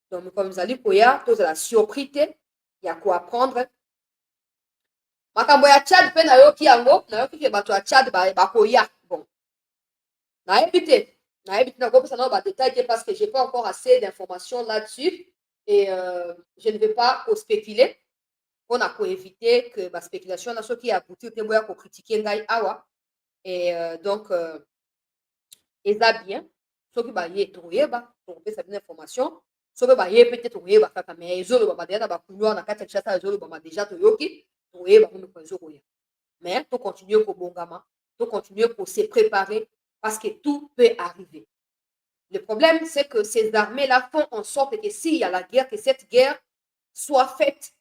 Donc, comme vous allez koya, tous la surprise, il y a quoi apprendre. Makambo ya Tchad pe na yo ki yango, na yo ki ke bato ya Tchad ba koya. Bon. Na éviter na ko ça ba détails parce que j'ai pas encore assez d'informations là-dessus et je ne vais pas spéculer. On a éviter que ba spéculation na so ki abouti te boya ko critiquer ngai awa et donc eza bien. So ki ba ye toyeba, pour pe ça une information. Sobe ba ye peut-être oyeba kaka mais ezolo ba déjà ba couloir na kati ya ezolo ba déjà toyoki oyeba ko ezolo ya. Mais to continuer ko bongama, to continuer ko se préparer parce que tout peut arriver. Le problème c'est que ces armées là font en sorte que s'il y a la guerre, que cette guerre soit faite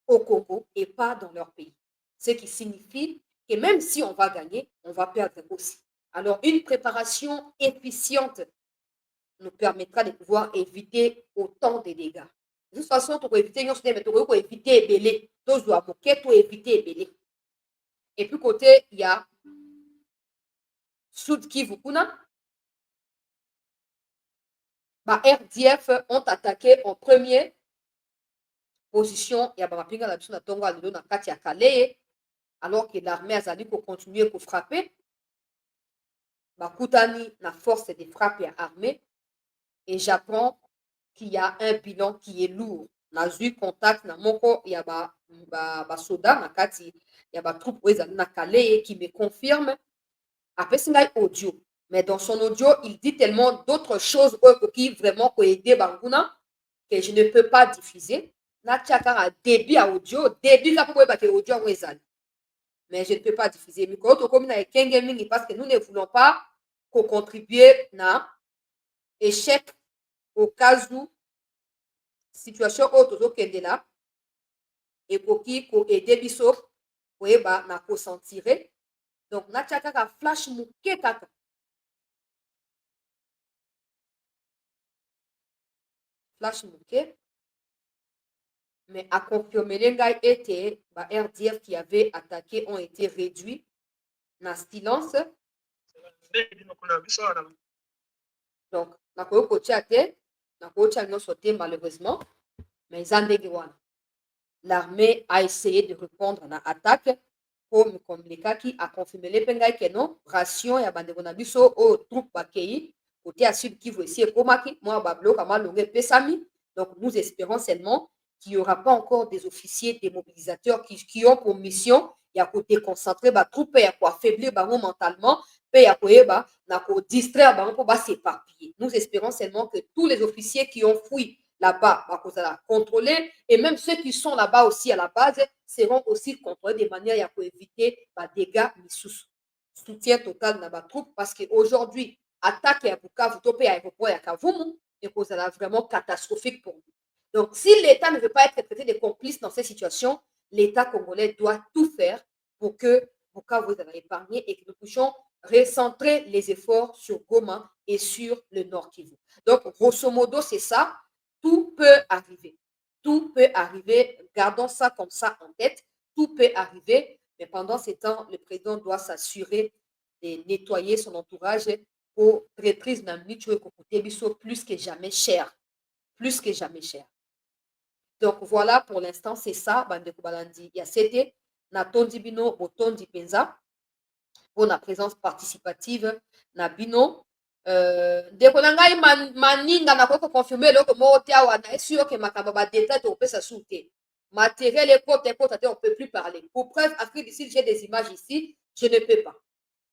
au Congo et pas dans leur pays. Ce qui signifie que même si on va gagner, on va perdre aussi. Alors une préparation efficiente nous permettra de pouvoir éviter autant de dégâts. De toute façon, tu peux éviter, éviter belé. Tu dois éviter belé. Et puis côté, il y a Sud Kivu kuna. Bah, RDF ont attaqué en première position. Il y a Bamapinga la na Tongo Alilo na kati ya Kale, alors que l'armée a dit qu'on continue pour frapper. Bah, Koutani na force de frappe et armée. Et j'apprends qu'il y a un bilan qui est lourd. Na eu contact na moko il y a ba soda na kati il y a ba troupe na Kale qui me confirme après c'est audio mais dans son audio il dit tellement d'autres choses qui vraiment ko aider banguna que je ne peux pas diffuser na tchaka a débit à audio débit ka pour ba que audio ngezali mais je ne peux pas diffuser miko to comme na ekenge mingi parce que nous ne voulons pas contribuer na échec au cas où situation auto kende là et pour qui ko aider biso ko eba na ko sentir donc na tchaka ka flash muke kaka flash muke mais à confirmer les gars étaient ba RDF qui avait attaqué ont été réduits na silence donc na ko ko tchate na ko tchate no sauté malheureusement mais l'armée a essayé de répondre à l'attaque comme les cas qui a confirmé les pengai que non ration ya bande bonabiso au troupe bakei côté à sud qui veut essayer komaki moi bablo kama longue pesami donc nous espérons seulement qu'il n'y aura pas encore des officiers démobilisateurs qui ont pour mission ya ko déconcentrer ba troupe ya ko affaiblir bango mentalement pe ya ko eba na ko distraire bango pour ba s'éparpiller. Nous espérons seulement que tous les officiers qui ont fui là-bas, contrôler, et même ceux qui sont là-bas aussi à la base seront aussi contrôlés de manière à éviter des dégâts, soutien total dans la troupe, parce qu'aujourd'hui, attaque à Bukavu, topé à l'aéroport à Kavumu, et que ça vraiment catastrophique pour nous. Donc, si l'État ne veut pas être traité de complice dans cette situation, l'État congolais doit tout faire pour que Bukavu soit épargné et que nous puissions recentrer les efforts sur Goma et sur le Nord Kivu. Donc, grosso modo, c'est ça. Tout peut arriver. Tout peut arriver. Gardons ça comme ça en tête. Tout peut arriver. Mais pendant ces temps, le président doit s'assurer de nettoyer son entourage pour traîtrise na minute côté biso plus que jamais cher. Plus que jamais cher. Donc voilà, pour l'instant, c'est ça, bandeko balandi. Il y a c'était na tondi bino botondi penza pour la présence participative na bino. Ndeko na ngai maninga na koko confirmer le mo tiawa na sûr que makamba ba détail to pesa souté. Matériel et côté on peut plus parler. Pour preuve, Afrique d'ici, j'ai des images ici, je ne peux pas.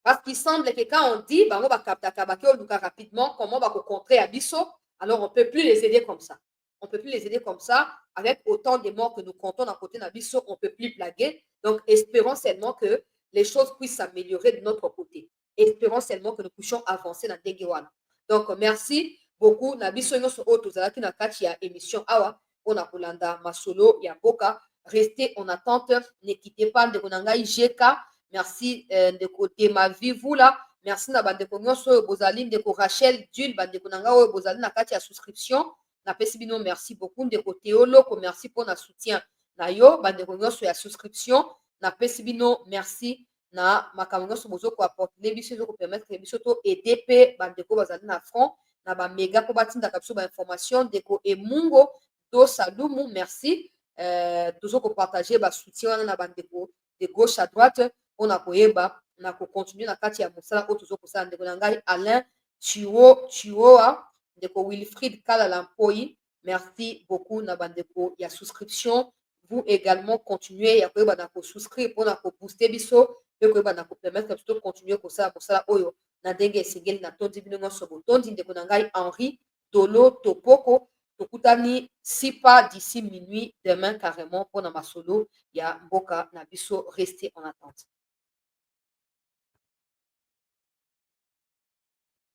Parce qu'il semble que quand on dit, on va capter rapidement, comment on va contrer Abisso, alors on ne peut plus les aider comme ça. On ne peut plus les aider comme ça. Avec autant de morts que nous comptons à côté d'Abisso, on ne peut plus blaguer. Donc, espérons seulement que les choses puissent s'améliorer de notre côté. Espérons seulement que nous puissions avancer dans Degewan. Donc, merci beaucoup. Nabisso Nyoso Otozalaki na kati ya émission Awa. On a Kolanda Masolo Yaboka. Restez en attente. Ne quittez pas de Konangai GK. Merci de côté ma vie vous là. Merci na bandeko nyonso bozali ndeko Rachel Dul bandeko nanga oyo bozali na kati ya souscription. Na pesi bino merci beaucoup ndeko Théoloko merci pour na soutien na yo bandeko nyonso ya souscription. Na pesi bino merci na makambo nyonso bozo ko apporter biso zo ko permettre biso to aider pe bandeko bazali na front na ba méga ko batinda kapso ba information ndeko Emungo do Salumu merci toujours ko partager ba soutien na bandeko de gauche à droite. On a koyeba na ko continuer na kati ya mosala o toujours kosala ndeko na ngai Alain Chioa ndeko Wilfried Kala Lampoi merci beaucoup na bandeko ya souscription. Vous également continuez ya koyeba na ko souscrire pour na ko booster biso pe koyeba na ko permettre de continuer kosala mosala oyo na ndenge esengeli na tondi bino nyonso botondi ndeko na ngai Henri Tolo Topoko tokutani sipa d'ici minuit demain carrément pour na masolo ya mboka na biso rester en attente.